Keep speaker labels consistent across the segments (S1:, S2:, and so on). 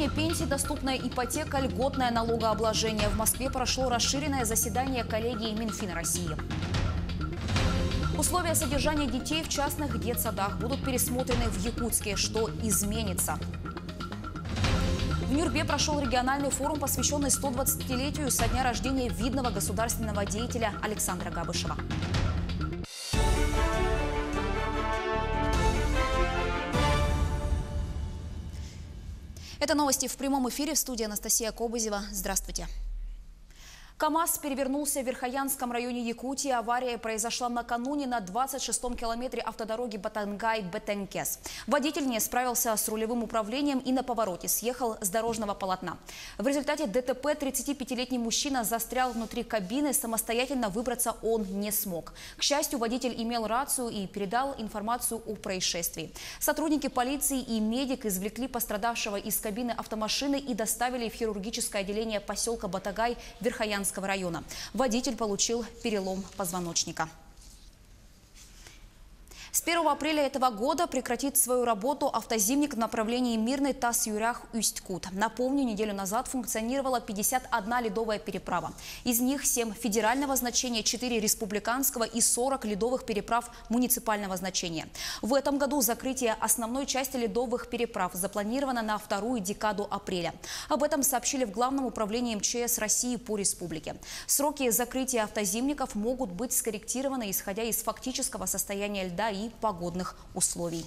S1: Увеличение пенсий, доступная ипотека, льготное налогообложение. В Москве прошло расширенное заседание коллегии Минфина России. Условия содержания детей в частных детсадах будут пересмотрены в Якутске. Что изменится? В Нюрбе прошел региональный форум, посвященный 120-летию со дня рождения видного государственного деятеля Александра Габышева. Это новости в прямом эфире. В студии Анастасия Кобызева. Здравствуйте. КАМАЗ перевернулся в Верхоянском районе Якутии. Авария произошла накануне на 26-м километре автодороги Батангай-Бетенкес. Водитель не справился с рулевым управлением и на повороте съехал с дорожного полотна. В результате ДТП 35-летний мужчина застрял внутри кабины. Самостоятельно выбраться он не смог. К счастью, водитель имел рацию и передал информацию о происшествии. Сотрудники полиции и медик извлекли пострадавшего из кабины автомашины и доставили в хирургическое отделение поселка Батагай Верхоянского района. Водитель получил перелом позвоночника. С 1 апреля этого года прекратит свою работу автозимник в направлении Мирный Тас-Юрях-Усть-Кут. Напомню, неделю назад функционировала 51 ледовая переправа. Из них 7 федерального значения, 4 республиканского и 40 ледовых переправ муниципального значения. В этом году закрытие основной части ледовых переправ запланировано на вторую декаду апреля. Об этом сообщили в Главном управлении МЧС России по республике. Сроки закрытия автозимников могут быть скорректированы, исходя из фактического состояния льда и погодных условий.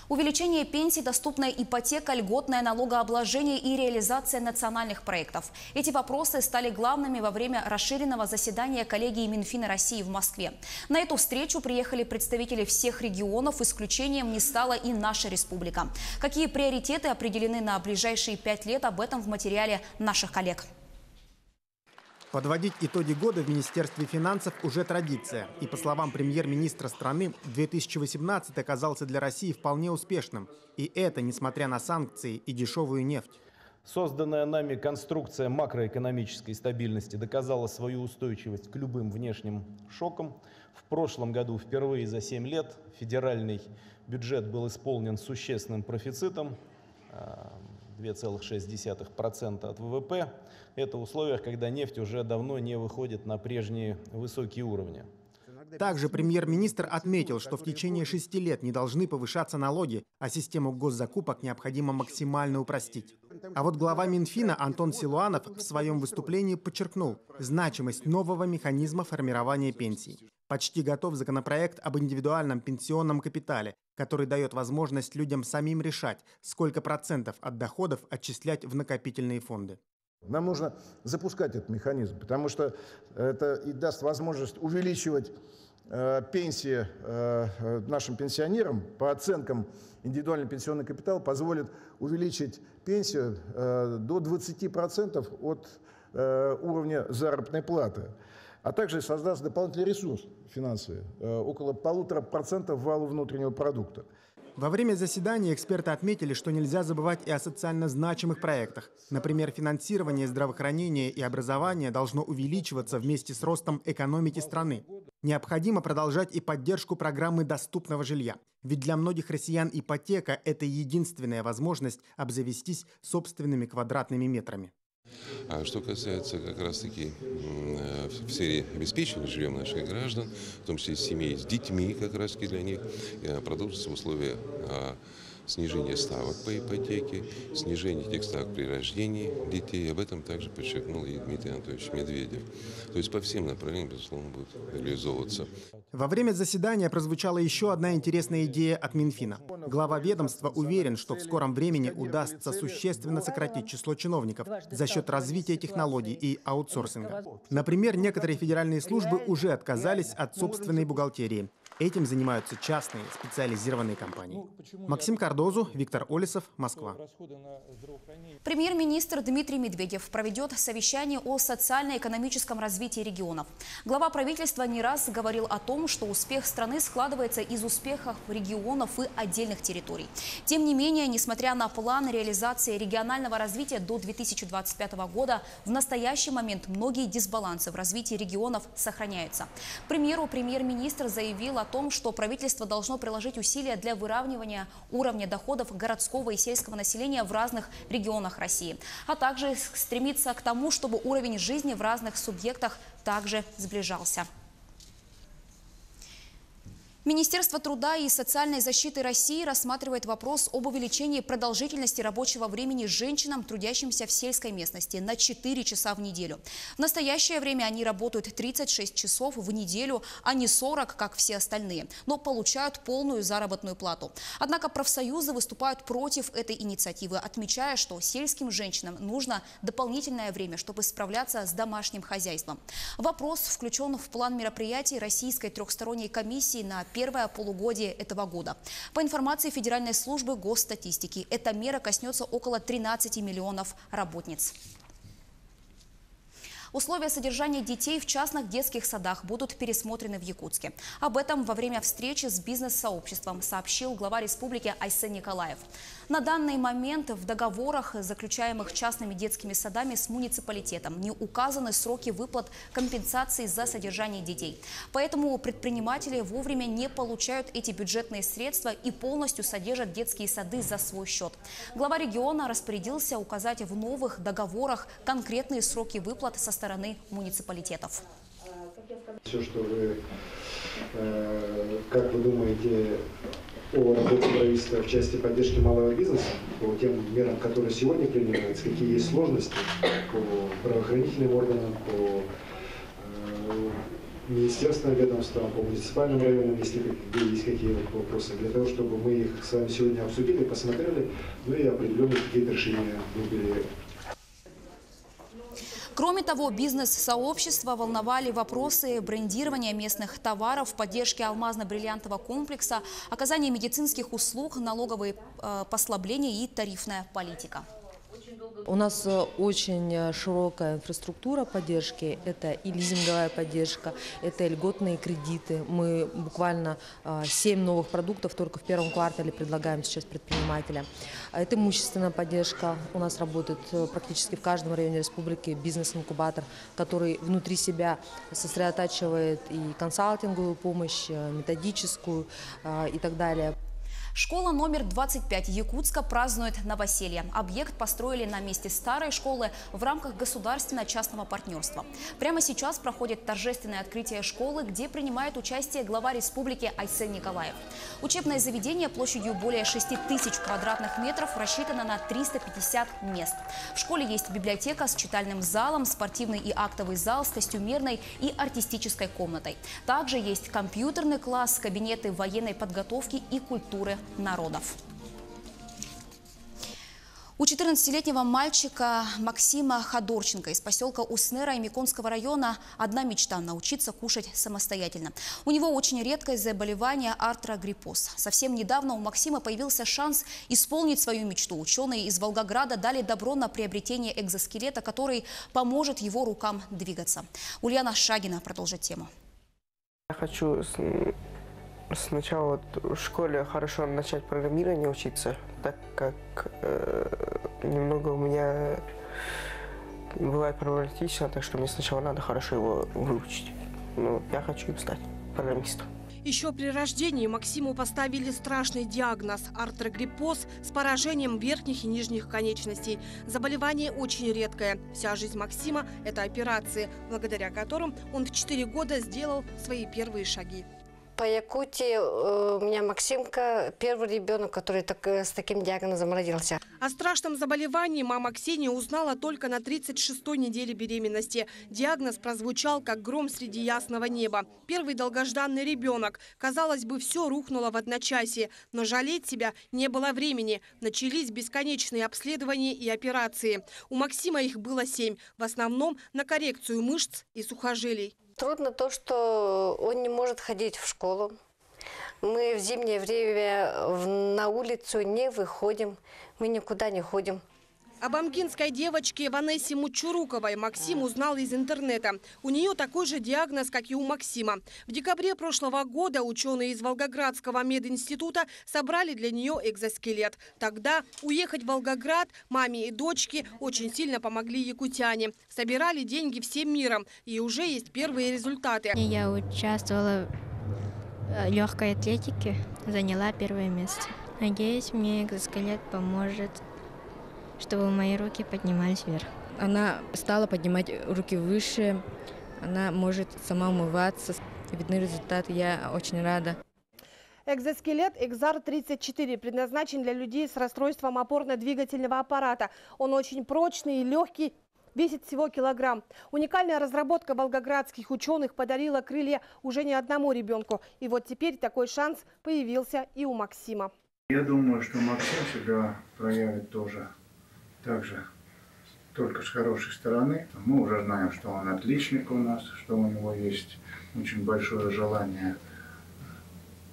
S1: Увеличение пенсий, доступная ипотека, льготное налогообложение и реализация национальных проектов. Эти вопросы стали главными во время расширенного заседания коллегии Минфина России в Москве. На эту встречу приехали представители всех регионов, исключением не стала и наша республика. Какие приоритеты определены на ближайшие 5 лет, об этом в материале наших коллег.
S2: Подводить итоги года в Министерстве финансов уже традиция. И по словам премьер-министра страны, 2018 оказался для России вполне успешным. И это несмотря на санкции и дешевую нефть.
S3: Созданная нами конструкция макроэкономической стабильности доказала свою устойчивость к любым внешним шокам. В прошлом году впервые за 7 лет федеральный бюджет был исполнен существенным профицитом. 2,6% от ВВП. Это в условиях, когда нефть уже давно не выходит на прежние высокие уровни.
S2: Также премьер-министр отметил, что в течение 6 лет не должны повышаться налоги, а систему госзакупок необходимо максимально упростить. А вот глава Минфина Антон Силуанов в своем выступлении подчеркнул значимость нового механизма формирования пенсий. Почти готов законопроект об индивидуальном пенсионном капитале, который дает возможность людям самим решать, сколько процентов от доходов отчислять в накопительные фонды.
S4: Нам нужно запускать этот механизм, потому что это и даст возможность увеличивать пенсии нашим пенсионерам. По оценкам, индивидуальный пенсионный капитал позволит увеличить пенсию до 20% от уровня заработной платы. А также создаст дополнительный ресурс финансовый, около 1,5% валу внутреннего продукта.
S2: Во время заседания эксперты отметили, что нельзя забывать и о социально значимых проектах. Например, финансирование здравоохранения и образования должно увеличиваться вместе с ростом экономики страны. Необходимо продолжать и поддержку программы доступного жилья. Ведь для многих россиян ипотека – это единственная возможность обзавестись собственными квадратными метрами.
S5: А что касается как раз-таки в сфере обеспечения жильем наших граждан, в том числе семей с детьми, как раз-таки для них, продолжатся условия снижения ставок по ипотеке, снижение этих ставок при рождении детей. Об этом также подчеркнул и Дмитрий Анатольевич Медведев. То есть по всем направлениям, безусловно, будут реализовываться.
S2: Во время заседания прозвучала еще одна интересная идея от Минфина. Глава ведомства уверен, что в скором времени удастся существенно сократить число чиновников за счет развития технологий и аутсорсинга. Например, некоторые федеральные службы уже отказались от собственной бухгалтерии. Этим занимаются частные специализированные компании. Максим Кардозу, Виктор Олесов, Москва.
S1: Премьер-министр Дмитрий Медведев проведет совещание о социально-экономическом развитии регионов. Глава правительства не раз говорил о том, что успех страны складывается из успехов регионов и отдельных территорий. Тем не менее, несмотря на план реализации регионального развития до 2025 года, в настоящий момент многие дисбалансы в развитии регионов сохраняются. К примеру, премьер-министр заявил о том, что правительство должно приложить усилия для выравнивания уровня доходов городского и сельского населения в разных регионах России, а также стремиться к тому, чтобы уровень жизни в разных субъектах также сближался. Министерство труда и социальной защиты России рассматривает вопрос об увеличении продолжительности рабочего времени женщинам, трудящимся в сельской местности, на 4 часа в неделю. В настоящее время они работают 36 часов в неделю, а не 40, как все остальные, но получают полную заработную плату. Однако профсоюзы выступают против этой инициативы, отмечая, что сельским женщинам нужно дополнительное время, чтобы справляться с домашним хозяйством. Вопрос включен в план мероприятий Российской трехсторонней комиссии на первое полугодие этого года. По информации Федеральной службы госстатистики, эта мера коснется около 13 миллионов работниц. Условия содержания детей в частных детских садах будут пересмотрены в Якутске. Об этом во время встречи с бизнес-сообществом сообщил глава республики Айсен Николаев. На данный момент в договорах, заключаемых частными детскими садами с муниципалитетом, не указаны сроки выплат компенсации за содержание детей. Поэтому предприниматели вовремя не получают эти бюджетные средства и полностью содержат детские сады за свой счет. Глава региона распорядился указать в новых договорах конкретные сроки выплат со стороны муниципалитетов.
S6: Все, что вы, как вы думаете о работе правительства в части поддержки малого бизнеса, по тем мерам, которые сегодня принимаются, какие есть сложности по правоохранительным органам, по министерственным ведомствам, по муниципальным районам, если есть какие-то вопросы, для того, чтобы мы их с вами сегодня обсудили, посмотрели, ну и определенные какие-то решения выбрали.
S1: Кроме того, бизнес-сообщества волновали вопросы брендирования местных товаров, поддержки алмазно-бриллиантового комплекса, оказания медицинских услуг, налоговые послабления и тарифная политика.
S7: У нас очень широкая инфраструктура поддержки. Это и лизинговая поддержка, это и льготные кредиты. Мы буквально 7 новых продуктов только в первом квартале предлагаем сейчас предпринимателям. Это имущественная поддержка. У нас работает практически в каждом районе республики бизнес-инкубатор, который внутри себя сосредотачивает и консалтинговую помощь, методическую и так далее.
S1: Школа номер 25 Якутска празднует новоселье. Объект построили на месте старой школы в рамках государственно-частного партнерства. Прямо сейчас проходит торжественное открытие школы, где принимает участие глава республики Айсен Николаев. Учебное заведение площадью более 6000 квадратных метров рассчитано на 350 мест. В школе есть библиотека с читальным залом, спортивный и актовый зал с костюмерной и артистической комнатой. Также есть компьютерный класс, кабинеты военной подготовки и культуры народов. У 14-летнего мальчика Максима Ходорченко из поселка Уснера Эмиконского района одна мечта – научиться кушать самостоятельно. У него очень редкое заболевание – артрогриппоз. Совсем недавно у Максима появился шанс исполнить свою мечту. Ученые из Волгограда дали добро на приобретение экзоскелета, который поможет его рукам двигаться. Ульяна Шагина продолжит тему.
S8: Я хочу сначала в школе хорошо начать программирование учиться, так как немного у меня бывает проблематично, так что мне сначала надо хорошо его выучить. Но я хочу стать программистом.
S9: Еще при рождении Максиму поставили страшный диагноз – артрогриппоз с поражением верхних и нижних конечностей. Заболевание очень редкое. Вся жизнь Максима – это операции, благодаря которым он в 4 года сделал свои первые шаги.
S10: По Якутии у меня Максимка – первый ребенок, который с таким диагнозом родился.
S9: О страшном заболевании мама Ксения узнала только на 36-й неделе беременности. Диагноз прозвучал, как гром среди ясного неба. Первый долгожданный ребенок. Казалось бы, все рухнуло в одночасье. Но жалеть себя не было времени. Начались бесконечные обследования и операции. У Максима их было 7. В основном на коррекцию мышц и сухожилий.
S10: Трудно то, что он не может ходить в школу. Мы в зимнее время на улицу не выходим, мы никуда не ходим.
S9: Об амкинской девочке Ванессе Мучуруковой Максим узнал из интернета. У нее такой же диагноз, как и у Максима. В декабре прошлого года ученые из Волгоградского мединститута собрали для нее экзоскелет. Тогда уехать в Волгоград маме и дочке очень сильно помогли якутяне. Собирали деньги всем миром. И уже есть первые результаты.
S11: Я участвовала легкой атлетики заняла первое место. Надеюсь, мне экзоскелет поможет, чтобы мои руки поднимались вверх.
S12: Она стала поднимать руки выше, она может сама умываться. Видны результаты, я очень рада.
S9: Экзоскелет Экзар-34 предназначен для людей с расстройством опорно-двигательного аппарата. Он очень прочный и легкий, весит всего килограмм. Уникальная разработка волгоградских ученых подарила крылья уже не одному ребенку. И вот теперь такой шанс появился и у Максима.
S13: Я думаю, что Максим себя проявит тоже так же, только с хорошей стороны. Мы уже знаем, что он отличник у нас, что у него есть очень большое желание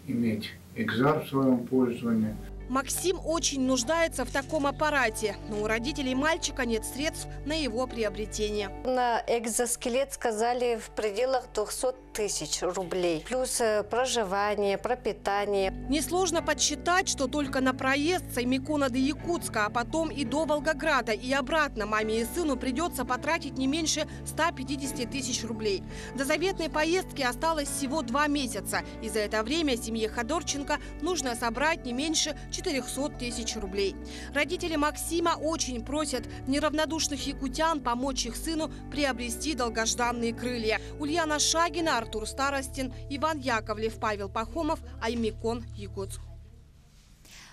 S13: иметь Экзар в своем пользовании.
S9: Максим очень нуждается в таком аппарате, но у родителей мальчика нет средств на его приобретение.
S10: На экзоскелет сказали в пределах 200 тысяч рублей. Плюс проживание, пропитание.
S9: Несложно подсчитать, что только на проезд с Аймикона до Якутска, а потом и до Волгограда и обратно маме и сыну придется потратить не меньше 150 тысяч рублей. До заветной поездки осталось всего 2 месяца. И за это время семье Ходорченко нужно собрать не меньше 400 тысяч рублей. Родители Максима очень просят неравнодушных якутян помочь их сыну приобрести долгожданные крылья. Ульяна Шагина, Артур Старостин, Иван Яковлев, Павел Пахомов, Аймикон, Якутск.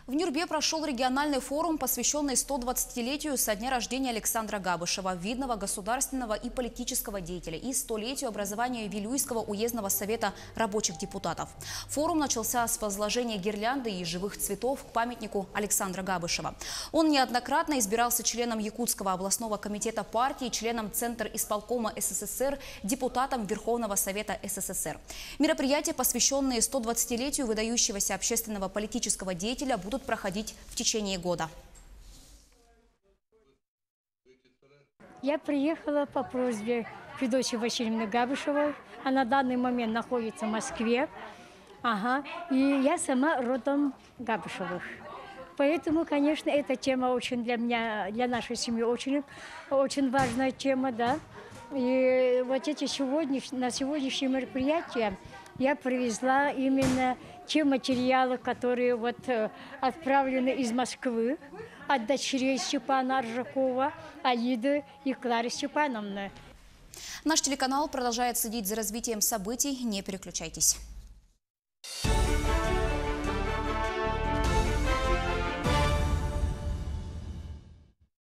S1: В Нюрбе прошел региональный форум, посвященный 120-летию со дня рождения Александра Габышева, видного государственного и политического деятеля, и 100-летию образования Вилюйского уездного совета рабочих депутатов. Форум начался с возложения гирлянды и живых цветов к памятнику Александра Габышева. Он неоднократно избирался членом Якутского областного комитета партии, членом Центра исполкома СССР, депутатом Верховного Совета СССР. Мероприятия, посвященные 120-летию выдающегося общественного политического деятеля, будут проходить в течение года.
S14: Я приехала по просьбе Федосии Васильевны Габышевой. Она на данный момент находится в Москве. И я сама родом Габышевых. Поэтому, конечно, эта тема очень для меня, для нашей семьи очень важная тема, да. И вот на сегодняшнее мероприятие я привезла именно те материалы, которые отправлены из Москвы от дочерей Степана Аржакова, Аиды и Клары Степановны.
S1: Наш телеканал продолжает следить за развитием событий. Не переключайтесь.